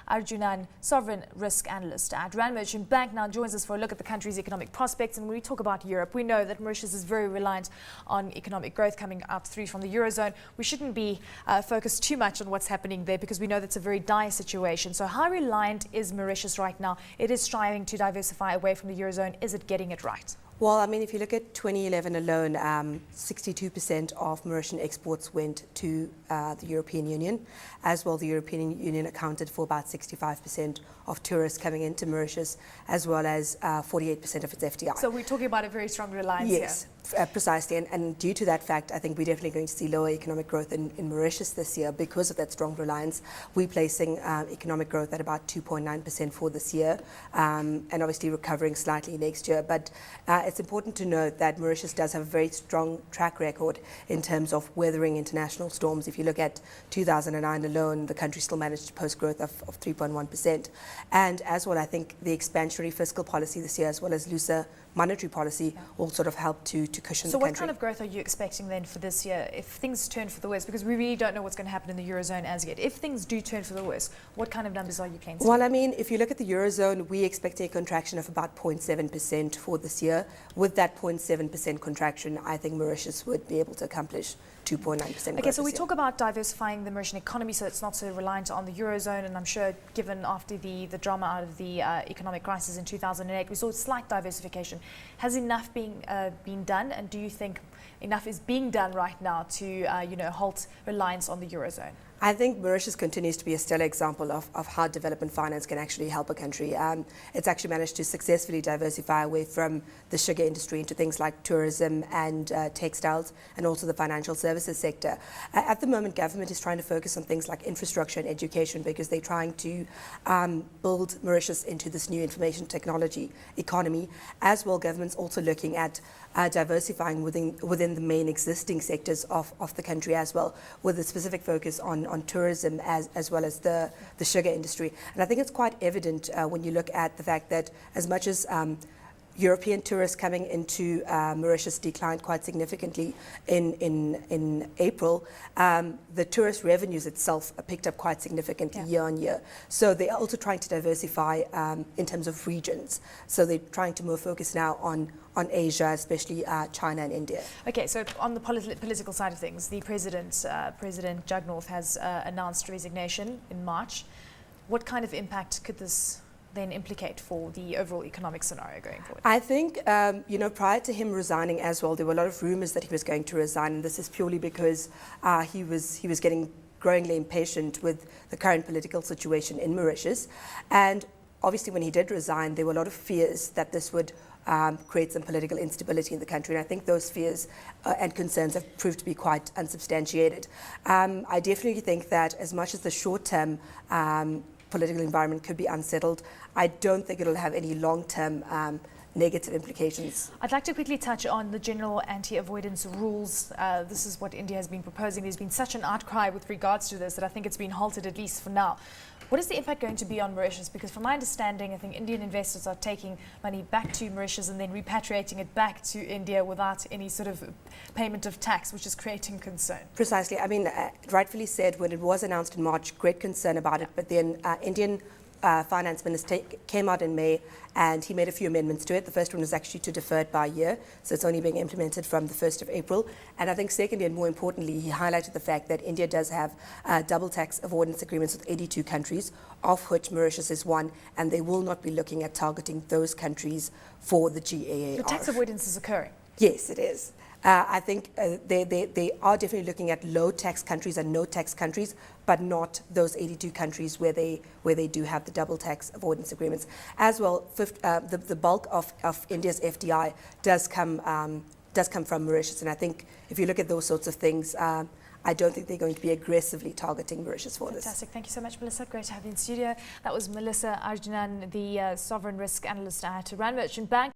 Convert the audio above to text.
Arjoonan, sovereign risk analyst at Rand Merchant Bank, now joins us for a look at the country's economic prospects. And when we talk about Europe, we know that Mauritius is very reliant on economic growth coming out through from the Eurozone. We shouldn't be focused too much on what's happening there because we know that's a very dire situation. So how reliant is Mauritius right now? It is striving to diversify away from the Eurozone. Is it getting it right? Well, I mean, if you look at 2011 alone, 62% of Mauritian exports went to the European Union. As well, the European Union accounted for about 65% of tourists coming into Mauritius, as well as 48% of its FDI. So we're talking about a very strong reliance here. Yes. Precisely, and due to that fact, I think we're definitely going to see lower economic growth in Mauritius this year because of that strong reliance. We're placing economic growth at about 2.9% for this year, and obviously recovering slightly next year. But it's important to note that Mauritius does have a very strong track record in terms of weathering international storms. If you look at 2009 alone, the country still managed to post growth of 3.1%. And as well, I think the expansionary fiscal policy this year, as well as looser monetary policy, will sort of help to cushion the country. So what kind of growth are you expecting then for this year if things turn for the worse? Because we really don't know what's going to happen in the Eurozone as yet. If things do turn for the worse, what kind of numbers are you playing? Well, I mean, if you look at the Eurozone, we expect a contraction of about 0.7% for this year. With that 0.7% contraction, I think Mauritius would be able to accomplish 2.9% Okay, so we talk about diversifying the Mauritian economy so it's not so reliant on the Eurozone, and I'm sure given after the drama out of the economic crisis in 2008, we saw slight diversification. Has enough been done, and do you think enough is being done right now to halt reliance on the Eurozone? I think Mauritius continues to be a stellar example of how development finance can actually help a country. It's actually managed to successfully diversify away from the sugar industry into things like tourism and textiles, and also the financial services sector. At the moment, government is trying to focus on things like infrastructure and education because they're trying to build Mauritius into this new information technology economy. As well, government's also looking at diversifying within the main existing sectors of the country as well, with a specific focus on tourism as well as the sugar industry. And I think it's quite evident when you look at the fact that as much as European tourists coming into Mauritius declined quite significantly in April, the tourist revenues itself picked up quite significantly year on year. So they are also trying to diversify in terms of regions. So they're trying to more focus now on Asia, especially China and India. Okay, so on the political side of things, the President Jugnorth has announced resignation in March. What kind of impact could this then implicate for the overall economic scenario going forward? I think, prior to him resigning as well, there were a lot of rumors that he was going to resign, and this is purely because he was getting growingly impatient with the current political situation in Mauritius. And obviously when he did resign, there were a lot of fears that this would create some political instability in the country, and I think those fears and concerns have proved to be quite unsubstantiated. I definitely think that as much as the short-term political environment could be unsettled, I don't think it'll have any long-term negative implications. I'd like to quickly touch on the general anti-avoidance rules. This is what India has been proposing. There's been such an outcry with regards to this that I think it's been halted, at least for now. What is the impact going to be on Mauritius? Because from my understanding, I think Indian investors are taking money back to Mauritius and then repatriating it back to India without any sort of payment of tax, which is creating concern. Precisely. I mean, rightfully said, when it was announced in March, great concern about it, but then Indian Finance Minister came out in May and he made a few amendments to it. The first one was actually to defer it by a year, so it's only being implemented from the 1st of April. And I think secondly, and more importantly, he highlighted the fact that India does have double tax avoidance agreements with 82 countries, of which Mauritius is one, and they will not be looking at targeting those countries for the GAAR. The tax avoidance is occurring? Yes, it is. I think they are definitely looking at low tax countries and no tax countries, but not those 82 countries where they do have the double tax avoidance agreements. As well, the bulk of India's FDI does come from Mauritius, and I think if you look at those sorts of things, I don't think they're going to be aggressively targeting Mauritius for this. Fantastic. Thank you so much, Melissa. Great to have you in studio. That was Melissa Arjoonan, the sovereign risk analyst at Rand Merchant Bank.